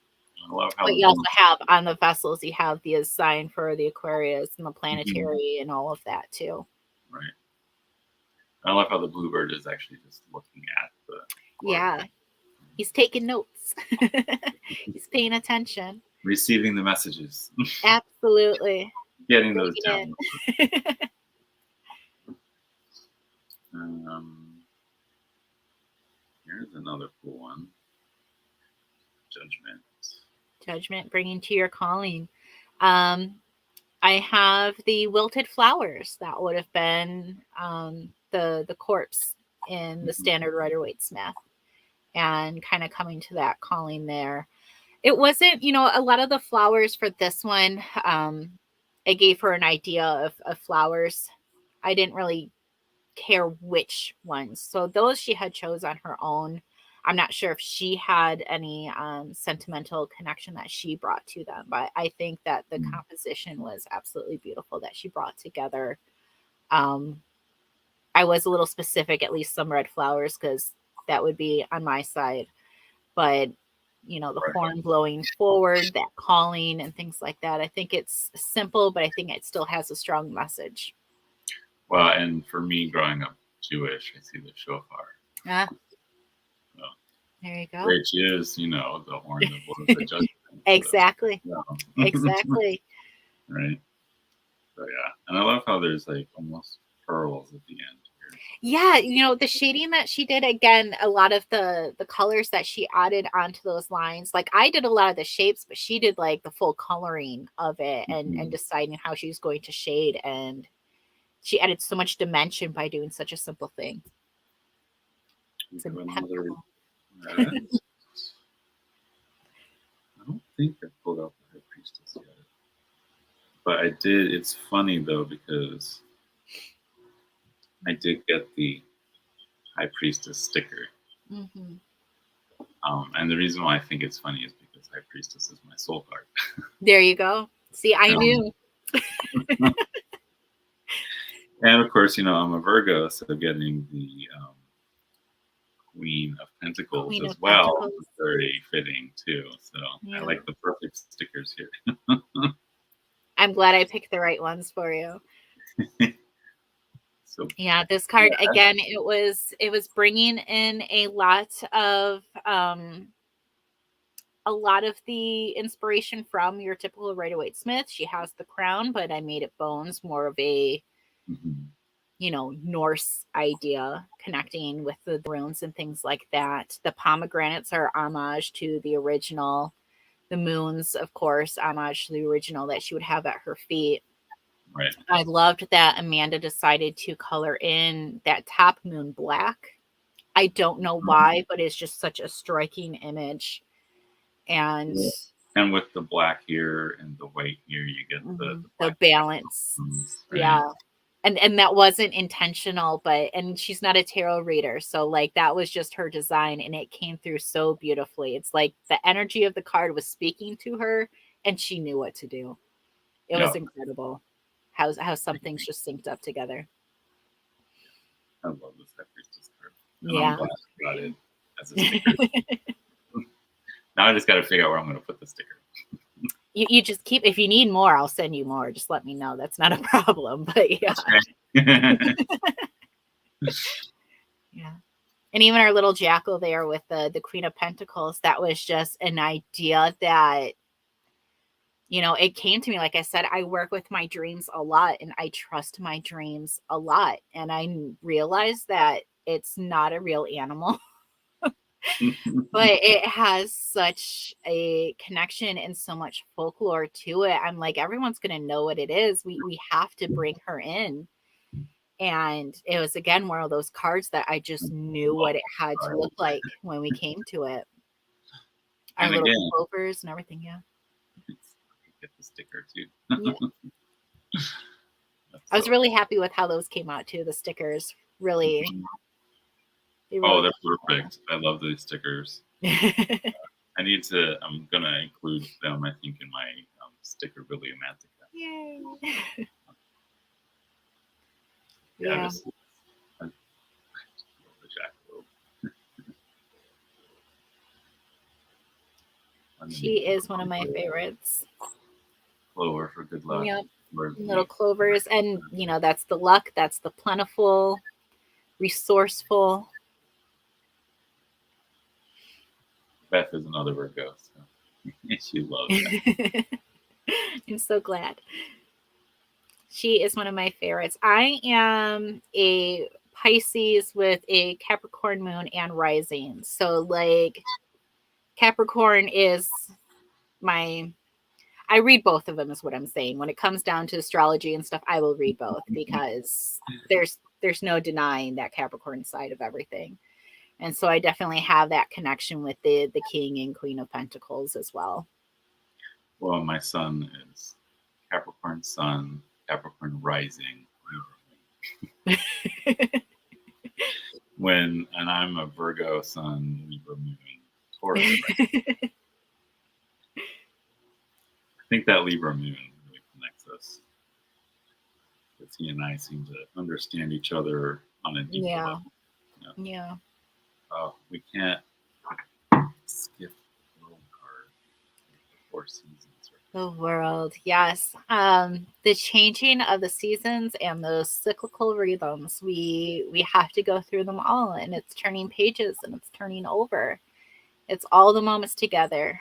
But you also have on the vessels, you have the sign for the Aquarius and the planetary and all of that too. Right. I love how the bluebird is actually just looking at the yeah, he's taking notes. He's paying attention, receiving the messages. Absolutely. Getting those down. Here's another cool one. Judgment, bringing to your calling. I have the wilted flowers. That would have been the corpse in the standard Rider-Waite-Smith, and kind of coming to that calling there. It wasn't, a lot of the flowers for this one, I gave her an idea of flowers. I didn't really care which ones. So those she had chose on her own. I'm not sure if she had any sentimental connection that she brought to them, but I think that the composition was absolutely beautiful that she brought together. I was a little specific, at least some red flowers, because that would be on my side. But, the horn blowing forward, that calling and things like that. I think it's simple, but I think it still has a strong message. Well, and for me, growing up Jewish, I see the shofar. So, there you go. Which is, the horn that blows the judgment. Exactly. Exactly. Right. So yeah, and I love how there's like almost pearls at the end. Yeah, the shading that she did, again, a lot of the colors that she added onto those lines. Like I did a lot of the shapes, but she did like the full coloring of it and deciding how she's going to shade, and she added so much dimension by doing such a simple thing. It's impeccable. I don't think I pulled out the High Priestess yet. But I did. It's funny though, because I did get the High Priestess sticker. And the reason why I think it's funny is because High Priestess is my soul card. There you go. See, I knew. And of course, I'm a Virgo, so getting the Queen of Pentacles Queen as of well Pentacles. is very fitting too. So I Yeah. like the perfect stickers here. I'm glad I picked the right ones for you. So Yeah, this card again, it was bringing in a lot of the inspiration from your typical Rider-Waite-Smith. She has the crown, but I made it bones, more of a mhm. Norse idea, connecting with the runes and things like that. The pomegranates are homage to the original. The moons, of course, homage to the original that she would have at her feet. Right. I loved that Amanda decided to color in that top moon black. I don't know why, but it's just such a striking image. And Yeah. And with the black here and the white here, you get the balance. right? Yeah. And that wasn't intentional, and she's not a tarot reader. So like that was just her design, and it came through so beautifully. It's like the energy of the card was speaking to her and she knew what to do. It was incredible how some things just synced up together. I love this High Priestess card. And Yeah. I'm glad I got it as a sticker. Now I just got to figure out where I'm going to put the sticker. You just keep, if you need more, I'll send you more. Just let me know. That's not a problem. But yeah. Yeah. And even our little jackal there with the Queen of Pentacles, that was just an idea that, it came to me. Like I said, I work with my dreams a lot and I trust my dreams a lot. And I realized that it's not a real animal. But it has such a connection and so much folklore to it. I'm like, everyone's going to know what it is. We have to bring her in. And it was, again, one of those cards that I just knew what it had to look like when we came to it. Our And little again, clovers and everything, yeah. Get the sticker too. Yeah. I was really happy with how those came out too. The stickers really. They're perfect. I love these stickers. I'm gonna include them, I think, in my sticker Bibliomatica. Yay. Yeah. She is one of my favorites. Clover for good luck. Yep. Little clovers. And, that's the luck. That's the plentiful, resourceful. Beth is another Virgo, so she loves that. I'm so glad. She is one of my favorites. I am a Pisces with a Capricorn moon and rising. So like Capricorn is I read both of them is what I'm saying. When it comes down to astrology and stuff, I will read both because there's no denying that Capricorn side of everything. And so I definitely have that connection with the King and Queen of Pentacles as well. Well, my son is Capricorn Sun, Capricorn Rising, and I'm a Virgo Sun, Libra Moon, Taurus. I think that Libra Moon really connects us. Because he and I seem to understand each other on a deeper level. Yeah. Oh, we can't skip the world card. The 4 seasons. The world, yes. The changing of the seasons and those cyclical rhythms, we have to go through them all, and it's turning pages and it's turning over. It's all the moments together.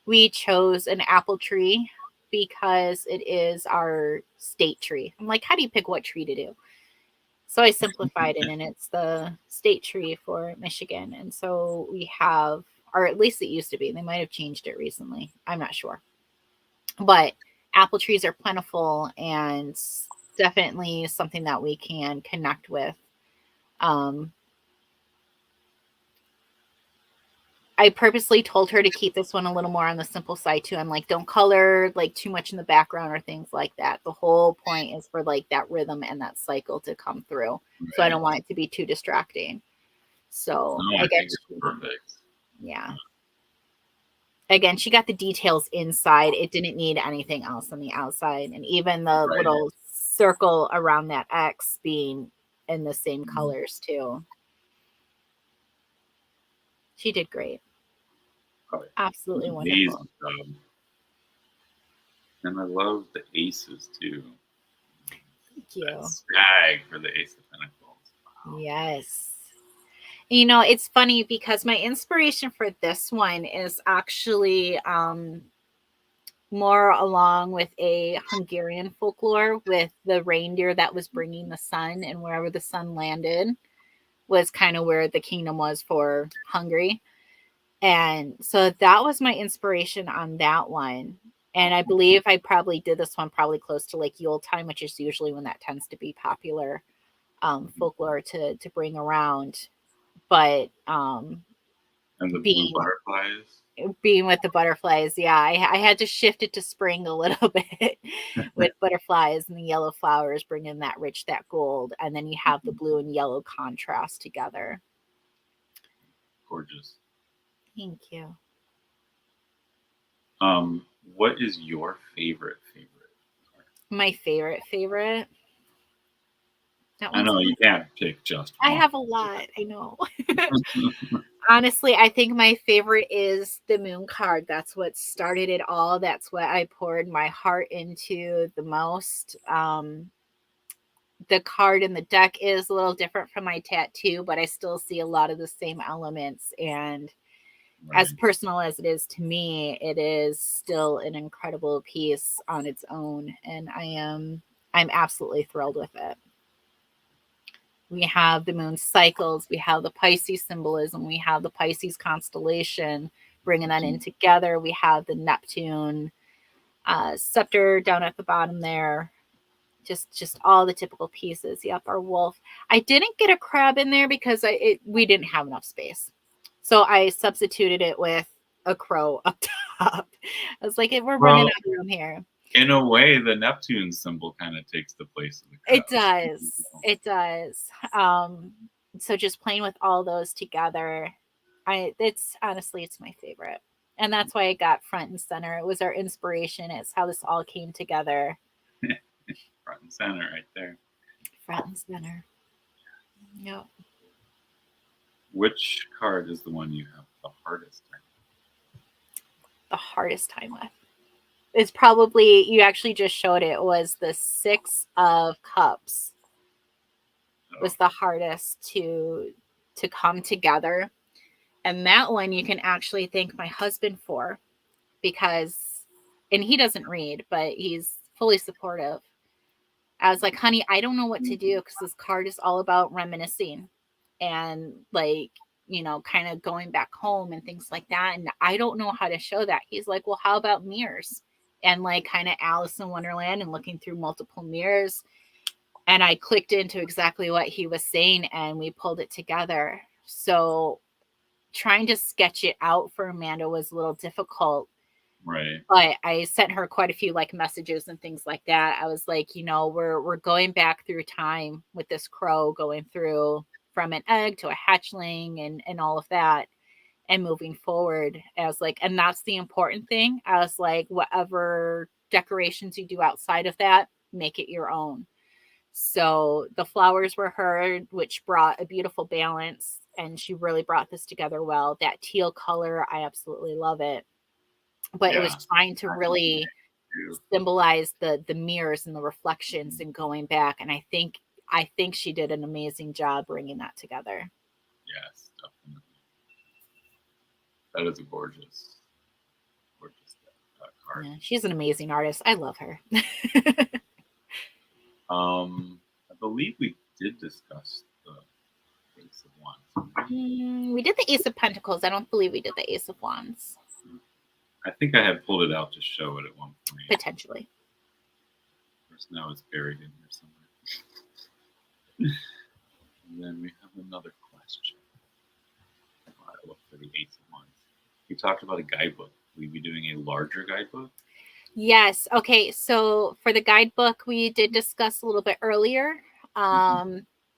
We chose an apple tree because it is our state tree. I'm like, how do you pick what tree to do? So I simplified it, and it's the state tree for Michigan. And so we have, or at least it used to be. They might have changed it recently. I'm not sure. But apple trees are plentiful and definitely something that we can connect with. I purposely told her to keep this one a little more on the simple side too. I'm like, don't color like too much in the background or things like that. The whole point is for like that rhythm and that cycle to come through. Right. So I don't want it to be too distracting. So I think it's perfect. Yeah. Again, she got the details inside. It didn't need anything else on the outside. And even the little circle around that X being in the same colors too. She did great. Absolutely wonderful. Amazing. And I love the aces too. Thank you. That stag for the Ace of Pentacles. Wow. Yes. You know, it's funny because my inspiration for this one is actually more along with a Hungarian folklore with the reindeer that was bringing the sun, and wherever the sun landed was kind of where the kingdom was for Hungary. And so that was my inspiration on that one. And I believe I probably did this one probably close to like Yule time, which is usually when that tends to be popular folklore to bring around. But and the blue butterflies. Being with the butterflies, yeah, I had to shift it to spring a little bit with butterflies and the yellow flowers bringing that rich, that gold, and then you have the blue and yellow contrast together. Gorgeous. Thank you. What is your favorite? My favorite? I know you can't pick just one. I have a lot. I know. Honestly, I think my favorite is the moon card. That's what started it all. That's what I poured my heart into the most. The card in the deck is a little different from my tattoo, but I still see a lot of the same elements. And as personal as it is to me, it is still an incredible piece on its own. And I'm absolutely thrilled with it. We have the moon cycles, we have the Pisces symbolism, we have the Pisces constellation, bringing that in together. We have the Neptune scepter down at the bottom there. Just all the typical pieces. Yep, our wolf. I didn't get a crab in there because we didn't have enough space. So I substituted it with a crow up top. I was like, we're running out of room here. In a way, the Neptune symbol kind of takes the place of the crab. It does. It does. So just playing with all those together, it's my favorite. And that's why I got front and center. It was our inspiration. It's how this all came together. Front and center right there. Front and center. Yep. Which card is the one you have the hardest time with? The hardest time with? It's probably, you actually just showed it, was the 6 of Cups. Was the hardest to come together. And that one you can actually thank my husband for, because, and he doesn't read, but he's fully supportive. I was like, honey, I don't know what to do because this card is all about reminiscing and like, you know, kind of going back home and things like that. And I don't know how to show that. He's like, well, how about mirrors? And like kind of Alice in Wonderland and looking through multiple mirrors. And I clicked into exactly what he was saying and we pulled it together. So trying to sketch it out for Amanda was a little difficult. Right. But I sent her quite a few like messages and things like that. I was like, you know, we're going back through time with this crow, going through from an egg to a hatchling and all of that and moving forward. I was like, and that's the important thing. I was like, whatever decorations you do outside of that, make it your own. So the flowers were her, which brought a beautiful balance. And she really brought this together well. That teal color, I absolutely love it. But it was trying to really symbolize the mirrors and the reflections and going back. And I think she did an amazing job bringing that together. Yes, definitely. That is a gorgeous card. Yeah, she's an amazing artist. I love her. I believe we did discuss the Ace of Wands. We did the Ace of Pentacles. I don't believe we did the Ace of Wands. I think I had pulled it out to show it at one point. Potentially. First, now it's buried in here somewhere. And then we have another question. I look for the Ace of Wands. You talked about a guidebook. Will you be doing a larger guidebook? Yes. Okay. So for the guidebook, we did discuss a little bit earlier,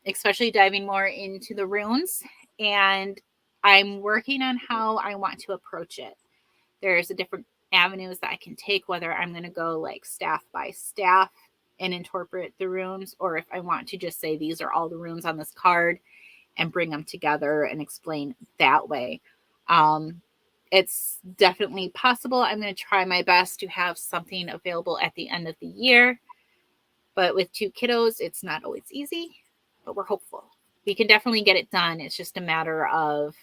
especially diving more into the runes. And I'm working on how I want to approach it. There's a different avenues that I can take, whether I'm going to go like staff by staff and interpret the runes, or if I want to just say these are all the runes on this card and bring them together and explain that way. It's definitely possible. I'm going to try my best to have something available at the end of the year. But with 2 kiddos, it's not always easy, but we're hopeful. We can definitely get it done. It's just a matter of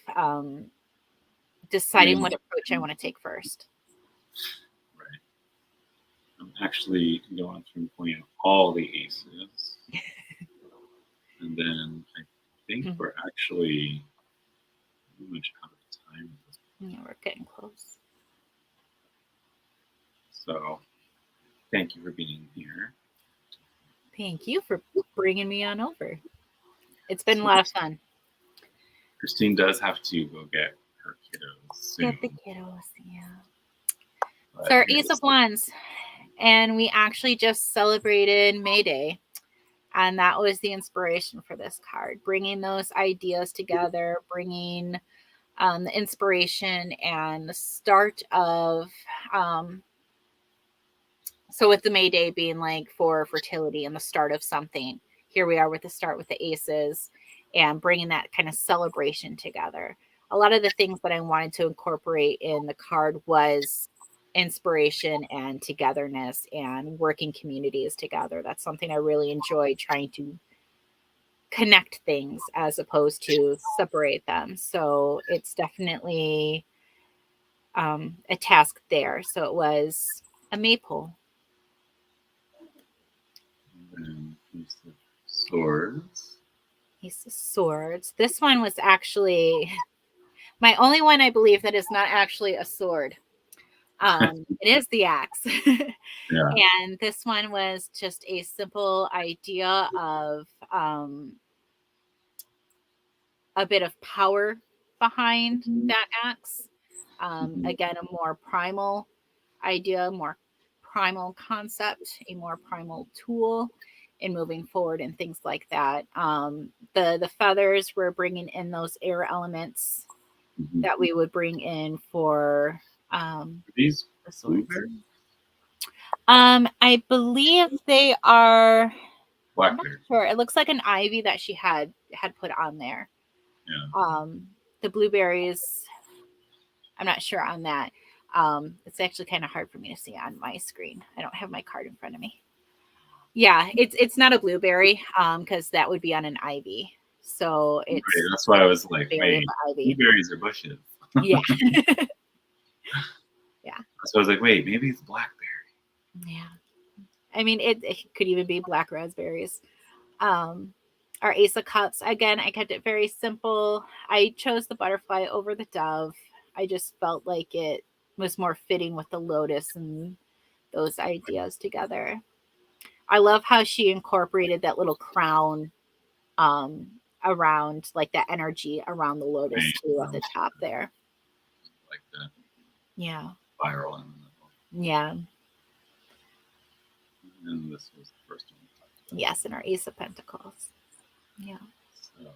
deciding what approach I want to take first. Right. I'm actually going through pulling all the aces. And then I think we're actually pretty much out of time. Yeah, we're getting close. So thank you for being here. Thank you for bringing me on over. It's been a lot of fun. Christine does have to go get her kiddos soon. Get the kiddos, yeah. So our Ace of Wands, and we actually just celebrated May Day, and that was the inspiration for this card, bringing those ideas together, bringing the inspiration and the start of so with the May Day being like for fertility and the start of something, here we are with the start with the aces and bringing that kind of celebration together. A lot of the things that I wanted to incorporate in the card was inspiration and togetherness and working communities together. That's something I really enjoy, trying to connect things as opposed to separate them. So it's definitely a task there. So it was a maypole. And Ace of Swords. Ace of Swords. This one was actually my only one, I believe, that is not actually a sword. It is the axe. Yeah. And this one was just a simple idea of a bit of power behind that axe. Again, a more primal idea, more primal concept, a more primal tool in moving forward and things like that. The feathers were bringing in those air elements that we would bring in for these the swords. I believe they are blackberries. Sure, it looks like an ivy that she had put on there. Yeah. The blueberries, I'm not sure on that. It's actually kind of hard for me to see on my screen. I don't have my card in front of me. Yeah, it's not a blueberry, because that would be on an ivy. So it's right, that's why I was like, wait, blueberries are bushes. Yeah. Yeah. So I was like, wait, maybe it's blackberry. Yeah. I mean, it could even be black raspberries. Our Ace of Cups, again, I kept it very simple. I chose the butterfly over the dove. I just felt like it was more fitting with the lotus and those ideas together. I love how she incorporated that little crown around, like that energy around the lotus too at the top there. Like that. Yeah. Spiral in the middle. Yeah. And this was the first one. Yes, and our Ace of Pentacles. Yeah. So,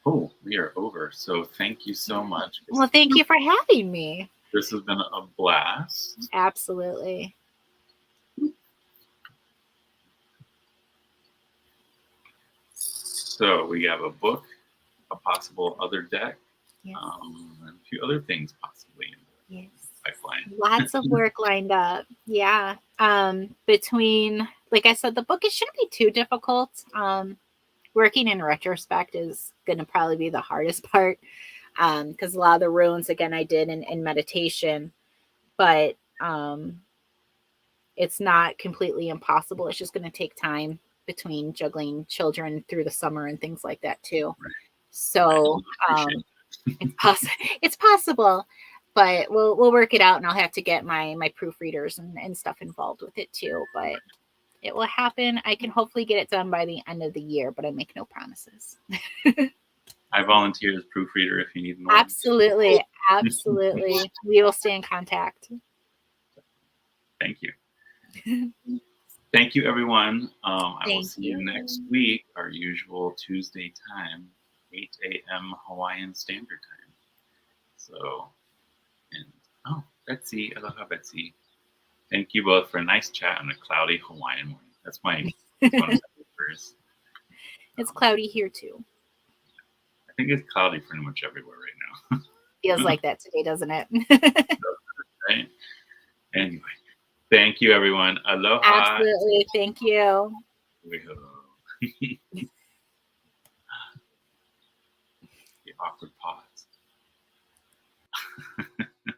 oh, we are over. So thank you so much. Well, thank you for having me. This has been a blast. Absolutely. So we have a book, a possible other deck, Yes. and a few other things possibly in the Yes. pipeline. Lots of work lined up. Yeah. Between, like I said, the book, it shouldn't be too difficult. Working in retrospect is going to probably be the hardest part, because a lot of the runes, again, I did in meditation, but it's not completely impossible. It's just going to take time between juggling children through the summer and things like that too. Right. So it's possible, but we'll work it out, and I'll have to get my proofreaders and stuff involved with it too. But it will happen. I can hopefully get it done by the end of the year, but I make no promises. I volunteer as proofreader if you need more. Absolutely. Absolutely. We will stay in contact. Thank you. Thank you, everyone. I will see you next week, our usual Tuesday time, 8 a.m. Hawaiian Standard Time. So, and Betsy, aloha, Betsy. Thank you both for a nice chat on a cloudy Hawaiian morning. That's one of my favorites. It's cloudy here too. I think it's cloudy pretty much everywhere right now. Feels like that today, doesn't it? Right? Anyway, thank you, everyone. Aloha. Absolutely. Thank you. The awkward pause.